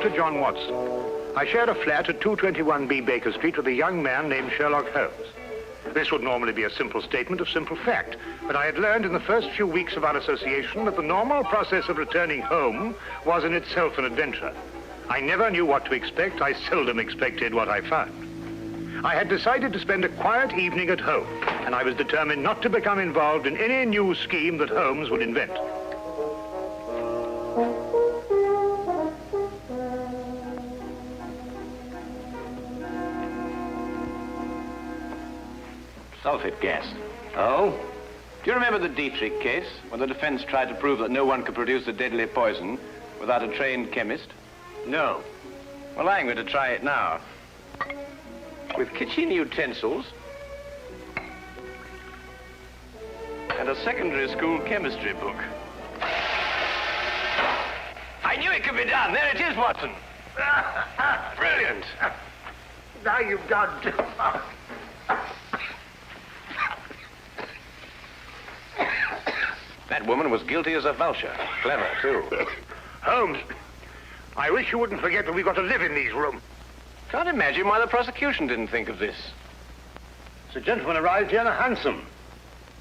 Dr. John Watson. I shared a flat at 221B Baker Street with a young man named Sherlock Holmes. This would normally be a simple statement of simple fact, but I had learned in the first few weeks of our association that the normal process of returning home was in itself an adventure. I never knew what to expect. I seldom expected what I found. I had decided to spend a quiet evening at home, and I was determined not to become involved in any new scheme that Holmes would invent. Sulfate gas. Oh? Do you remember the Dietrich case, when the defense tried to prove that no one could produce a deadly poison without a trained chemist? No. Well, I'm going to try it now. With kitchen utensils and a secondary school chemistry book. I knew it could be done. There it is, Watson. Brilliant. Now you've done too much. That woman was guilty as a vulture. Clever, too. Holmes, I wish you wouldn't forget that we've got to live in these rooms. Can't imagine why the prosecution didn't think of this. The gentleman arrived here in a hansom.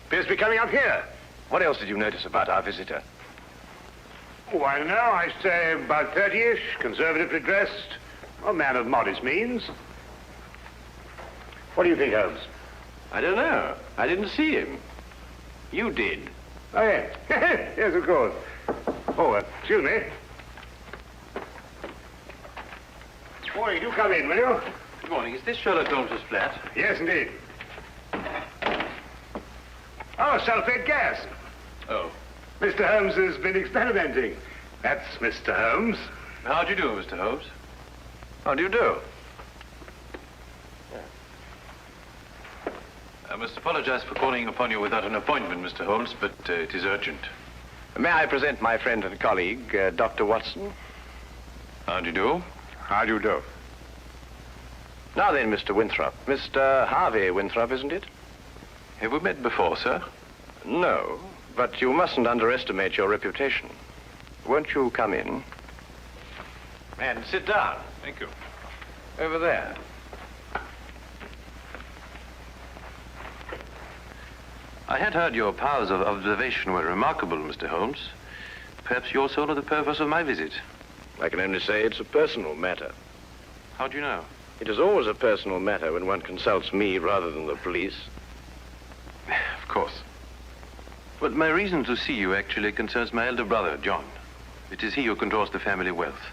Appears to be coming up here. What else did you notice about our visitor? Oh, I don't know. I say about 30-ish, conservatively dressed. A man of modest means. What do you think, Holmes? I don't know. I didn't see him. You did. Oh, yes. Yes, of course. Oh, excuse me. Morning, do come in, will you? Good morning. Is this Sherlock Holmes' flat? Yes, indeed. Oh, sulfate gas. Oh. Mr. Holmes has been experimenting. That's Mr. Holmes. How do you do, Mr. Holmes? How do you do? I must apologize for calling upon you without an appointment, Mr. Holmes, but it is urgent. May I present my friend and colleague, Dr. Watson? How do you do? How do you do? Now then, Mr. Winthrop. Mr. Harvey Winthrop, isn't it? Have we met before, sir? No, but you mustn't underestimate your reputation. Won't you come in? And sit down. Thank you. Over there. I had heard your powers of observation were remarkable, Mr. Holmes. Perhaps you also know the purpose of my visit. I can only say it's a personal matter. How do you know? It is always a personal matter when one consults me rather than the police. Of course. But my reason to see you actually concerns my elder brother, John. It is he who controls the family wealth.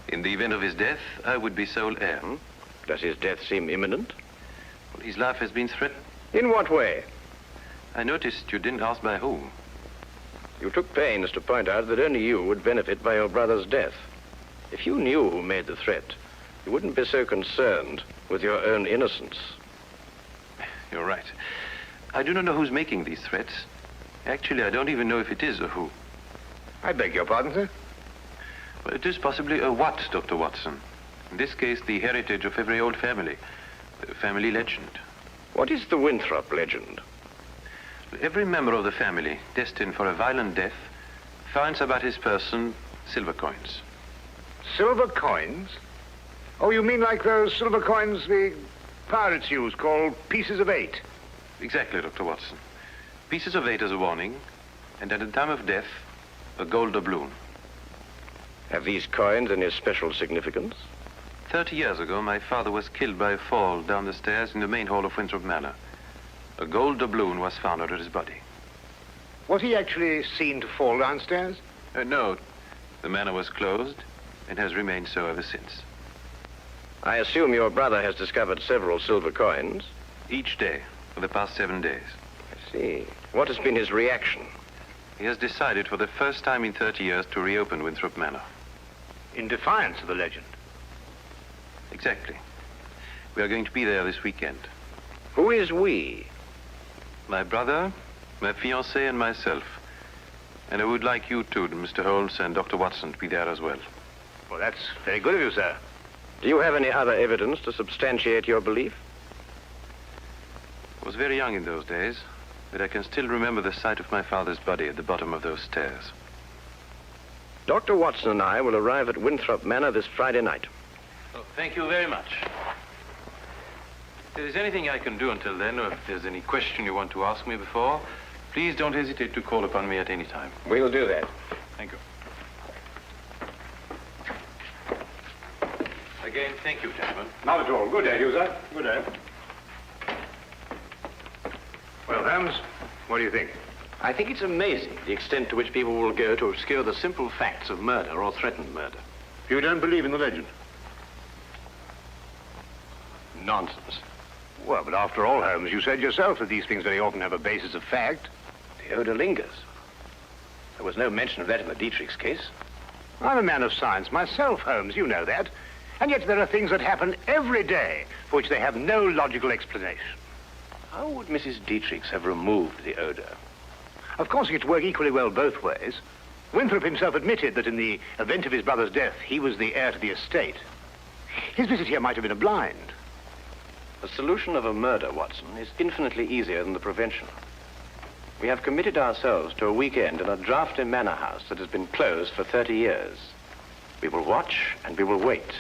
In the event of his death, I would be sole heir. Does his death seem imminent? Well, his life has been threatened. In what way? I noticed you didn't ask by whom. You took pains to point out that only you would benefit by your brother's death. If you knew who made the threat, you wouldn't be so concerned with your own innocence. You're right. I do not know who's making these threats. Actually, I don't even know if it is a who. I beg your pardon, sir? Well, it is possibly a what, Dr. Watson. In this case, the heritage of every old family. A family legend. What is the Winthrop legend? Every member of the family destined for a violent death finds about his person silver coins. Silver coins? Oh, you mean like those silver coins the pirates use, called pieces of 8? Exactly, Dr. Watson. Pieces of 8 as a warning, and at the time of death, a gold doubloon. Have these coins any special significance? 30 years ago, my father was killed by a fall down the stairs in the main hall of Winthrop Manor. A gold doubloon was found under his body. Was he actually seen to fall downstairs? No. The manor was closed and has remained so ever since. I assume your brother has discovered several silver coins. Each day for the past 7 days. I see. What has been his reaction? He has decided for the first time in 30 years to reopen Winthrop Manor. In defiance of the legend. Exactly. We are going to be there this weekend. Who is we? My brother, my fiancée, and myself. And I would like you two, Mr. Holmes and Dr. Watson, to be there as well. Well, that's very good of you, sir. Do you have any other evidence to substantiate your belief? I was very young in those days, but I can still remember the sight of my father's body at the bottom of those stairs. Dr. Watson and I will arrive at Winthrop Manor this Friday night. Oh, thank you very much. If there's anything I can do until then, or if there's any question you want to ask me before, please don't hesitate to call upon me at any time. We'll do that. Thank you. Again, thank you, gentlemen. Not at all. Good day, you, sir. Good day. Well, Holmes, what do you think? I think it's amazing the extent to which people will go to obscure the simple facts of murder or threatened murder. You don't believe in the legend? Nonsense. Well, but after all, Holmes, you said yourself that these things very often have a basis of fact. The odor lingers. There was no mention of that in the Dietrich's case. I'm a man of science myself, Holmes, you know that. And yet there are things that happen every day for which they have no logical explanation. How would Mrs. Dietrich's have removed the odor? Of course, it could work equally well both ways. Winthrop himself admitted that in the event of his brother's death, he was the heir to the estate. His visit here might have been a blind. The solution of a murder, Watson, is infinitely easier than the prevention. We have committed ourselves to a weekend in a drafty manor house that has been closed for 30 years. We will watch and we will wait.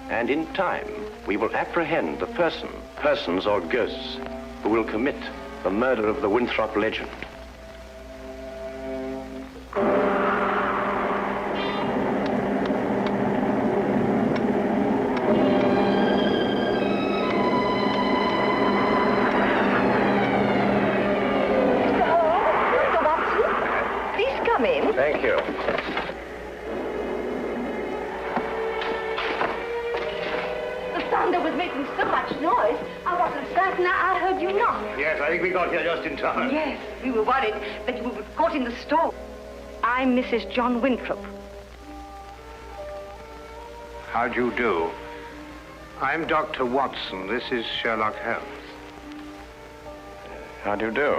And in time, we will apprehend the persons or ghosts, who will commit the murder of the Winthrop legend. Thank you. The thunder was making so much noise, I wasn't certain I heard you knock. Yes, I think we got here just in time. Yes, we were worried that you were caught in the storm. I'm Mrs. John Winthrop. How do you do? I'm Dr. Watson. This is Sherlock Holmes. How do you do?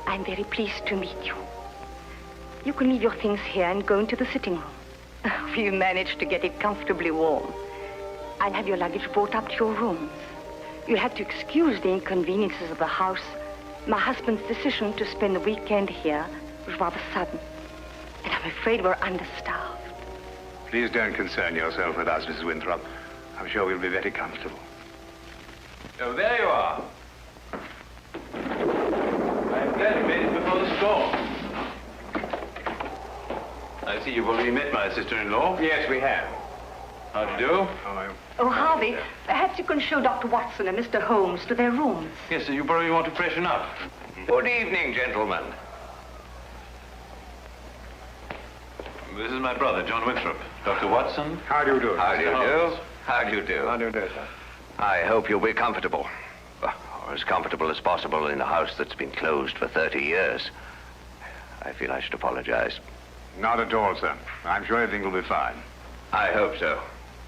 I'm very pleased to meet you. You can leave your things here and go into the sitting room. We managed to get it comfortably warm. I'll have your luggage brought up to your rooms. You'll have to excuse the inconveniences of the house. My husband's decision to spend the weekend here was rather sudden. And I'm afraid we're understaffed. Please don't concern yourself with us, Mrs. Winthrop. I'm sure we'll be very comfortable. Oh, there you are. I'm glad you made it before the storm. I see you've already met my sister-in-law. Yes, we have. How do you do? Oh, Harvey, perhaps you can show Dr. Watson and Mr. Holmes to their rooms. Yes, sir, you probably want to freshen up. Good evening, gentlemen. This is my brother, John Winthrop. Dr. Watson. How do you do? How do you Mr. do? Holmes. How do you do? How do you do, sir? I hope you'll be comfortable. Or as comfortable as possible in a house that's been closed for 30 years. I feel I should apologize. Not at all, sir. I'm sure everything will be fine. I hope so.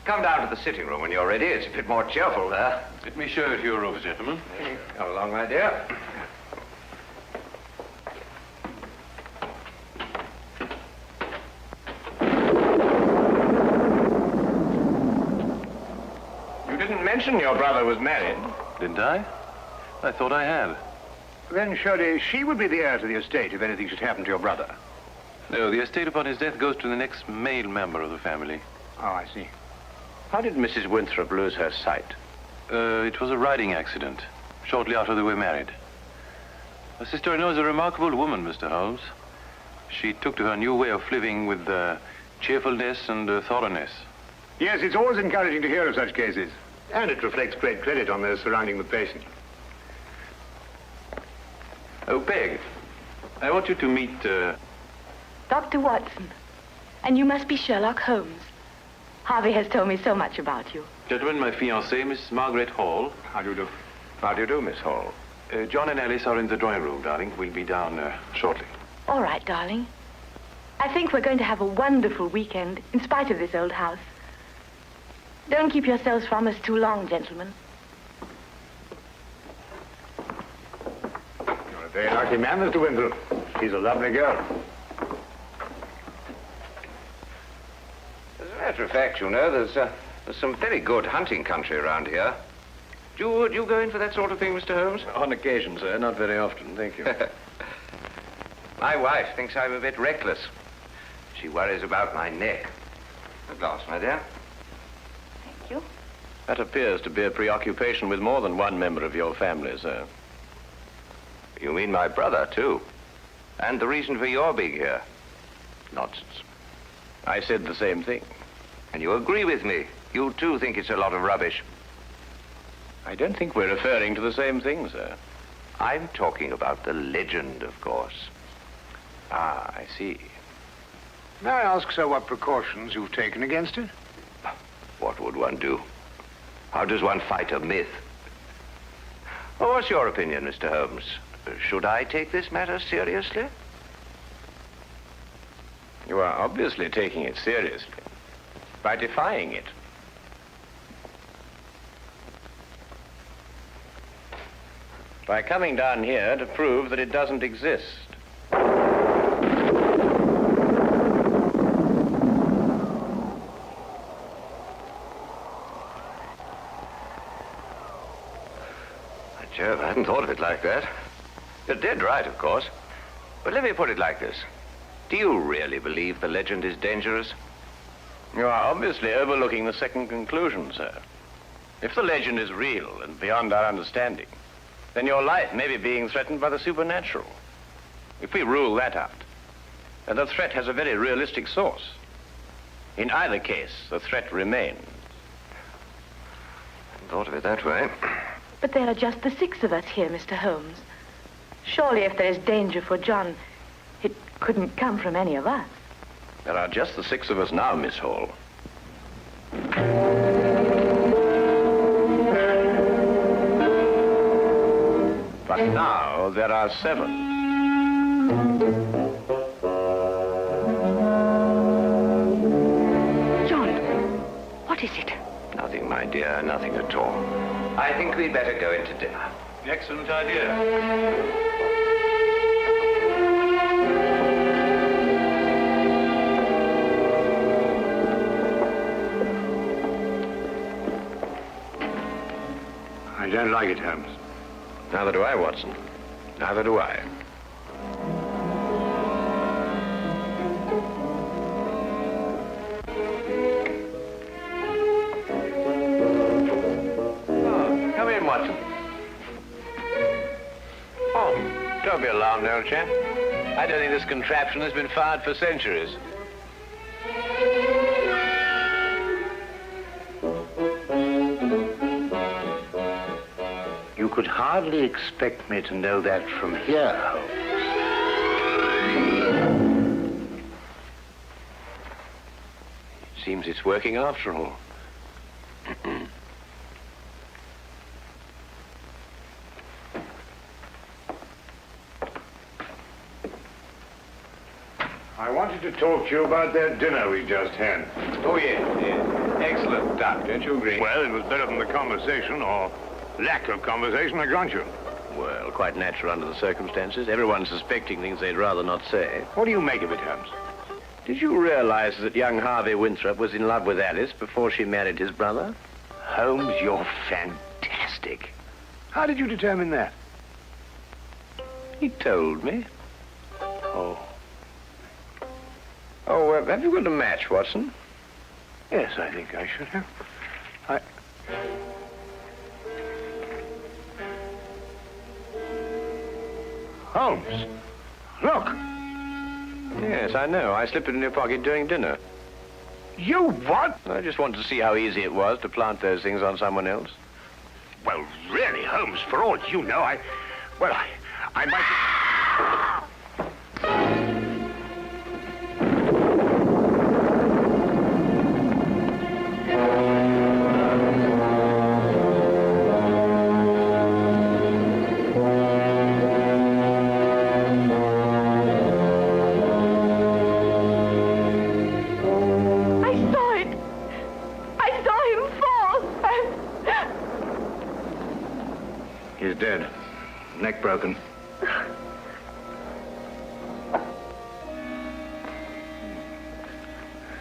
Come down to the sitting room when you're ready. It's a bit more cheerful there. Let me show you to your rooms, gentlemen. Come along, my dear. You didn't mention your brother was married. Didn't I? I thought I had. Then surely she would be the heir to the estate if anything should happen to your brother. No, the estate upon his death goes to the next male member of the family. Oh, I see. How did Mrs. Winthrop lose her sight? It was a riding accident, shortly after they were married. My sister-in-law is a remarkable woman, Mr. Holmes. She took to her new way of living with cheerfulness and thoroughness. Yes, it's always encouraging to hear of such cases. And it reflects great credit on those surrounding the patient. Oh, Peg, I want you to meet... Dr. Watson. And you must be Sherlock Holmes. Harvey has told me so much about you. Gentlemen, my fiancée, Miss Margaret Hall. How do you do? How do you do, Miss Hall? John and Alice are in the drawing room, darling. We'll be down shortly. All right, darling. I think we're going to have a wonderful weekend, in spite of this old house. Don't keep yourselves from us too long, gentlemen. You're a very lucky man, Mr. Winthrop. She's a lovely girl. As a matter of fact, you know, there's some very good hunting country around here. Do you go in for that sort of thing, Mr. Holmes? On occasion, sir. Not very often, thank you. My wife thinks I'm a bit reckless. She worries about my neck. A glass, my dear. Thank you. That appears to be a preoccupation with more than one member of your family, sir. You mean my brother, too? And the reason for your being here? Nonsense. I said the same thing. And you agree with me? You, too, think it's a lot of rubbish? I don't think we're referring to the same thing, sir. I'm talking about the legend, of course. Ah, I see. May I ask, sir, what precautions you've taken against it? What would one do? How does one fight a myth? Well, what's your opinion, Mr. Holmes? Should I take this matter seriously? You are obviously taking it seriously by defying it. By coming down here to prove that it doesn't exist. Jove, I hadn't thought of it like that. You're dead right, of course. But let me put it like this. Do you really believe the legend is dangerous? You are obviously overlooking the second conclusion, sir. If the legend is real and beyond our understanding, then your life may be being threatened by the supernatural. If we rule that out, then the threat has a very realistic source. In either case, the threat remains. I hadn't thought of it that way. But there are just the 6 of us here, Mr. Holmes. Surely if there is danger for John, it couldn't come from any of us. There are just the 6 of us now, Miss Hall. But now there are 7. John, what is it? Nothing, my dear, nothing at all. I think we'd better go into dinner. Excellent idea. I don't like it, Holmes. Neither do I, Watson. Neither do I. Oh, come in, Watson. Oh, don't be alarmed, old chap. I don't think this contraption has been fired for centuries. You could hardly expect me to know that from here, Holmes. Seems it's working after all. I wanted to talk to you about that dinner we just had. Oh, yes, yes. Excellent, Doc. Don't you agree? Well, it was better than the conversation, or lack of conversation, I grant you. Well, quite natural under the circumstances. Everyone's suspecting things they'd rather not say. What do you make of it, Holmes? Did you realize that young Harvey Winthrop was in love with Alice before she married his brother? Holmes, you're fantastic. How did you determine that? He told me. Oh. Oh, have you got a match, Watson? Yes, I think I should have. Holmes, look. Yes, I know. I slipped it in your pocket during dinner. You what? I just wanted to see how easy it was to plant those things on someone else. Well, really, Holmes, for all you know, I might... He's dead. Neck broken.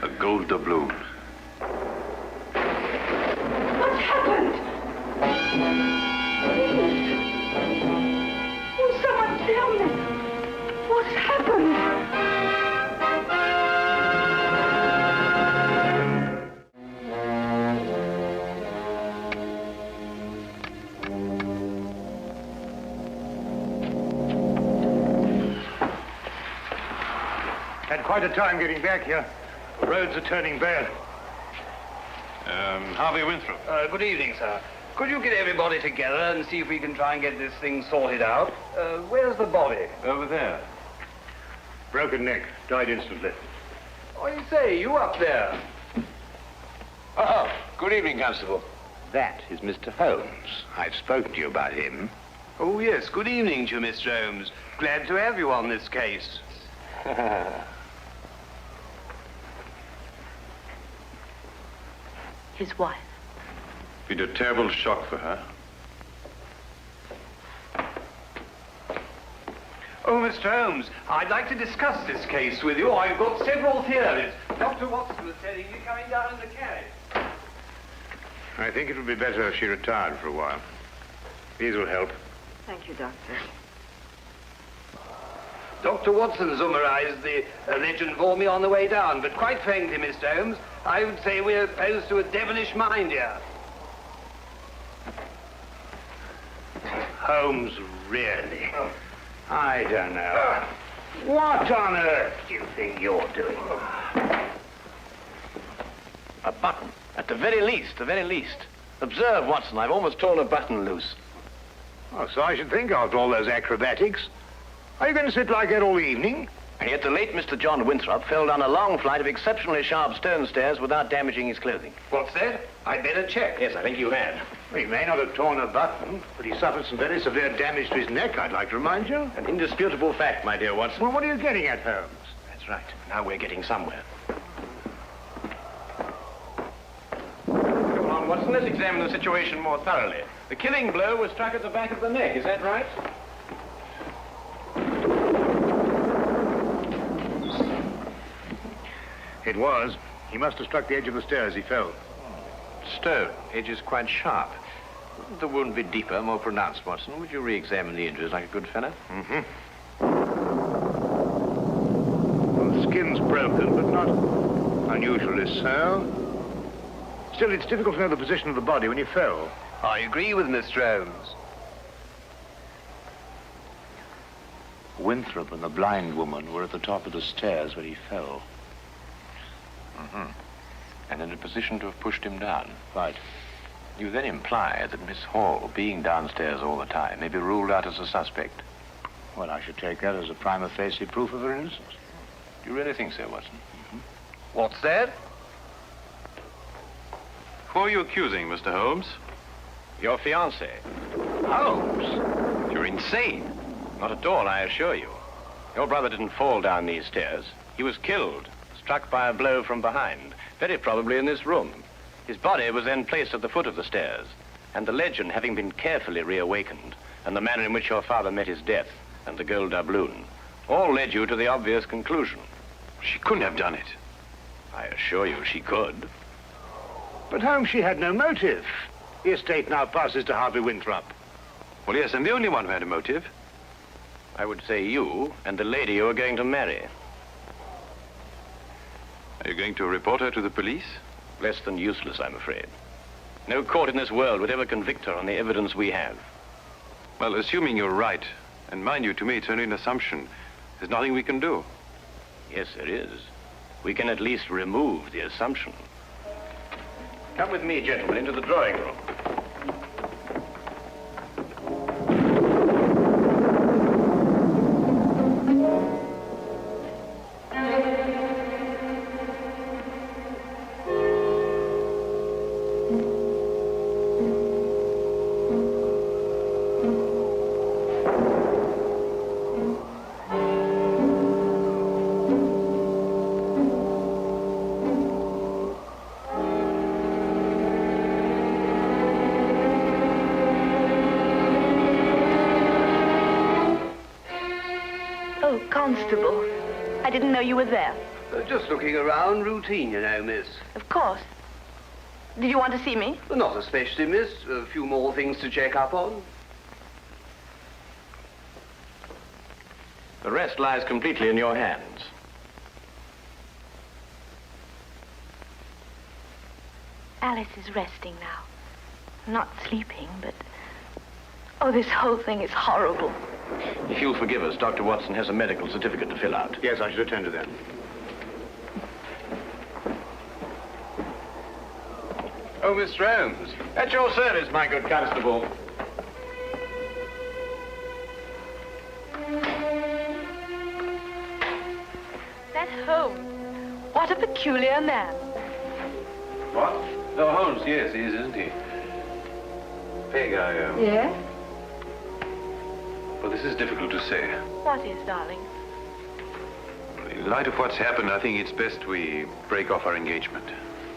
A gold doubloon. What's happened? Please. Will someone tell me? What's happened? quite a time getting back here. The roads are turning bad. Harvey Winthrop. Good evening, sir. Could you get everybody together and see if we can try and get this thing sorted out? Where's the body? Over there. Broken neck. Died instantly. Oh, you say, you up there? Oh, good evening, Constable. That is Mr. Holmes. I've spoken to you about him. Oh, yes. Good evening to you, Mr. Holmes. Glad to have you on this case. His wife. Been a terrible shock for her. Oh, Mr. Holmes, I'd like to discuss this case with you. I've got several theories. Dr. Watson was telling me coming down in the carriage. I think it would be better if she retired for a while. These will help. Thank you, Doctor. Dr. Watson summarized the legend for me on the way down, but quite frankly, Mr. Holmes, I would say we're opposed to a devilish mind here. Holmes, really? I don't know. What on earth do you think you're doing? A button. At the very least. Observe, Watson, I've almost torn a button loose. Oh, so I should think after all those acrobatics. Are you going to sit like that all evening? And yet the late Mr. John Winthrop fell down a long flight of exceptionally sharp stone stairs without damaging his clothing. What's that? I'd better check. Yes, I think you had. Well, he may not have torn a button, but he suffered some very severe damage to his neck, I'd like to remind you. An indisputable fact, my dear Watson. Well, what are you getting at, Holmes? That's right. Now we're getting somewhere. Come on, Watson, let's examine the situation more thoroughly. The killing blow was struck at the back of the neck, is that right? It was. He must have struck the edge of the stairs. He fell. Stone. Edge is quite sharp. Wouldn't the wound be deeper, more pronounced, Watson? Would you re-examine the injuries like a good fellow? Mm-hmm. Well, the skin's broken, but not unusually so. Still, it's difficult to know the position of the body when he fell. I agree with Mr. Holmes. Winthrop and the blind woman were at the top of the stairs when he fell. Mm-hmm. And in a position to have pushed him down. Right. You then imply that Miss Hall, being downstairs all the time, may be ruled out as a suspect. Well, I should take that as a prima facie proof of her innocence. Do you really think so, Watson? Mm-hmm. What's that? Who are you accusing, Mr. Holmes? Your fiancé. Holmes? You're insane. Not at all, I assure you. Your brother didn't fall down these stairs. He was killed, struck by a blow from behind, very probably in this room. His body was then placed at the foot of the stairs, and the legend having been carefully reawakened, and the manner in which your father met his death, and the gold doubloon, all led you to the obvious conclusion. She couldn't have done it. I assure you she could. But Holmes, she had no motive. The estate now passes to Harvey Winthrop. Well, yes, I'm the only one who had a motive. I would say you and the lady you are going to marry. Are you going to report her to the police? Less than useless, I'm afraid. No court in this world would ever convict her on the evidence we have. Well, assuming you're right, and mind you, to me, it's only an assumption, there's nothing we can do. Yes, there is. We can at least remove the assumption. Come with me, gentlemen, into the drawing room. Constable, I didn't know you were there. Just looking around, routine, you know, miss. Of course. Did you want to see me? Not especially, miss. A few more things to check up on. The rest lies completely in your hands. Alice is resting now. Not sleeping, but... Oh, this whole thing is horrible. If you'll forgive us, Dr. Watson has a medical certificate to fill out. Yes, I should attend to that. Oh, Mr. Holmes. At your service, my good constable. That Holmes. What a peculiar man. What? Oh, Holmes, yes, he is, isn't he? Peg, Yes? Well, this is difficult to say. What is, darling? In light of what's happened, I think it's best we break off our engagement.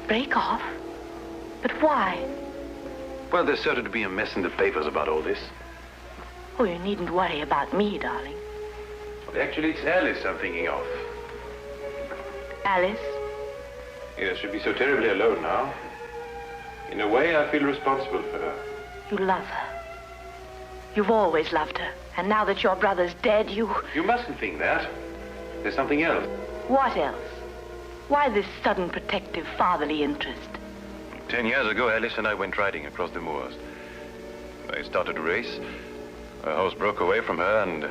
Break off? But why? Well, there's certain to be a mess in the papers about all this. Oh, you needn't worry about me, darling. Well, actually, it's Alice I'm thinking of. Alice? Yes, she'll be so terribly alone now. In a way, I feel responsible for her. You love her. You've always loved her. And now that your brother's dead, you... You mustn't think that. There's something else. What else? Why this sudden protective fatherly interest? 10 years ago, Alice and I went riding across the moors. I started a race. Her horse broke away from her, and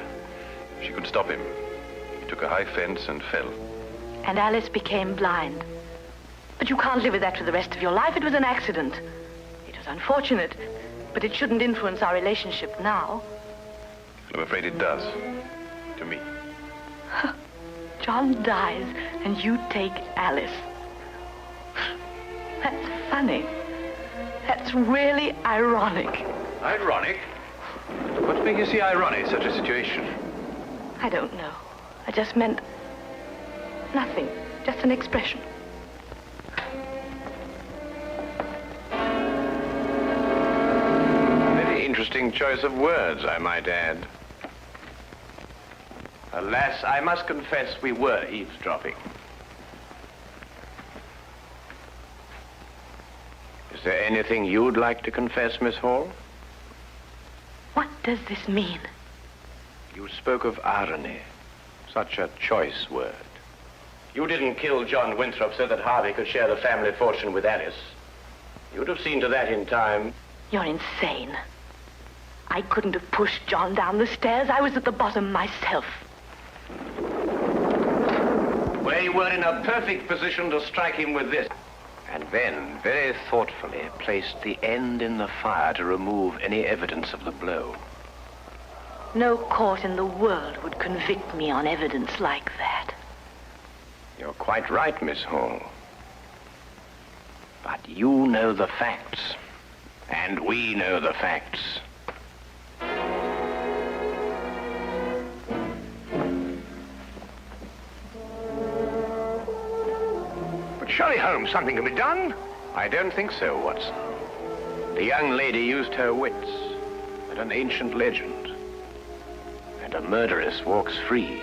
she couldn't stop him. He took a high fence and fell. And Alice became blind. But you can't live with that for the rest of your life. It was an accident. It was unfortunate, but it shouldn't influence our relationship now. I'm afraid it does. To me. John dies, and you take Alice. That's funny. That's really ironic. Ironic? What makes you see ironic in such a situation? I don't know. I just meant nothing. Just an expression. Very interesting choice of words, I might add. Alas, I must confess we were eavesdropping. Is there anything you'd like to confess, Miss Hall? What does this mean? You spoke of irony. Such a choice word. You didn't kill John Winthrop so that Harvey could share the family fortune with Alice. You'd have seen to that in time. You're insane. I couldn't have pushed John down the stairs. I was at the bottom myself. We were in a perfect position to strike him with this. And then, very thoughtfully, placed the end in the fire to remove any evidence of the blow. No court in the world would convict me on evidence like that. You're quite right, Miss Hall. But you know the facts. And we know the facts. But surely, Holmes, something can be done. I don't think so, Watson. The young lady used her wits and an ancient legend. And a murderess walks free.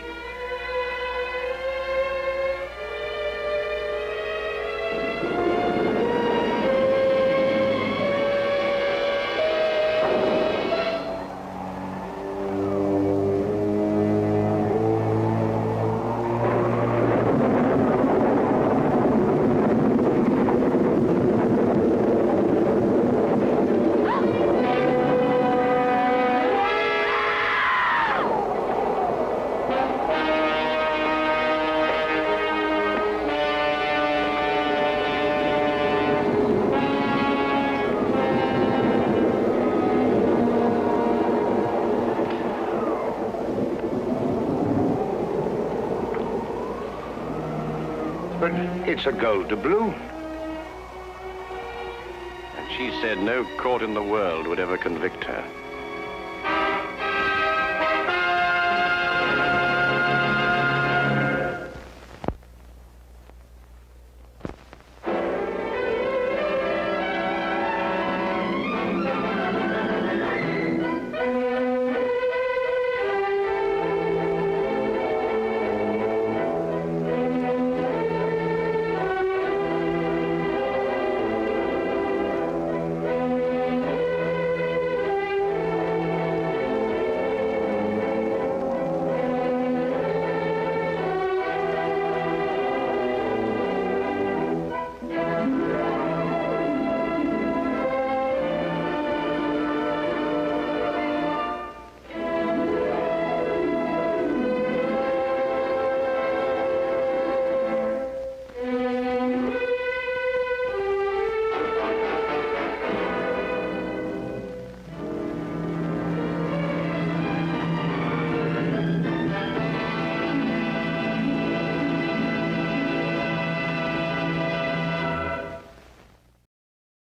But it's a gold doubloon. And she said no court in the world would ever convict her.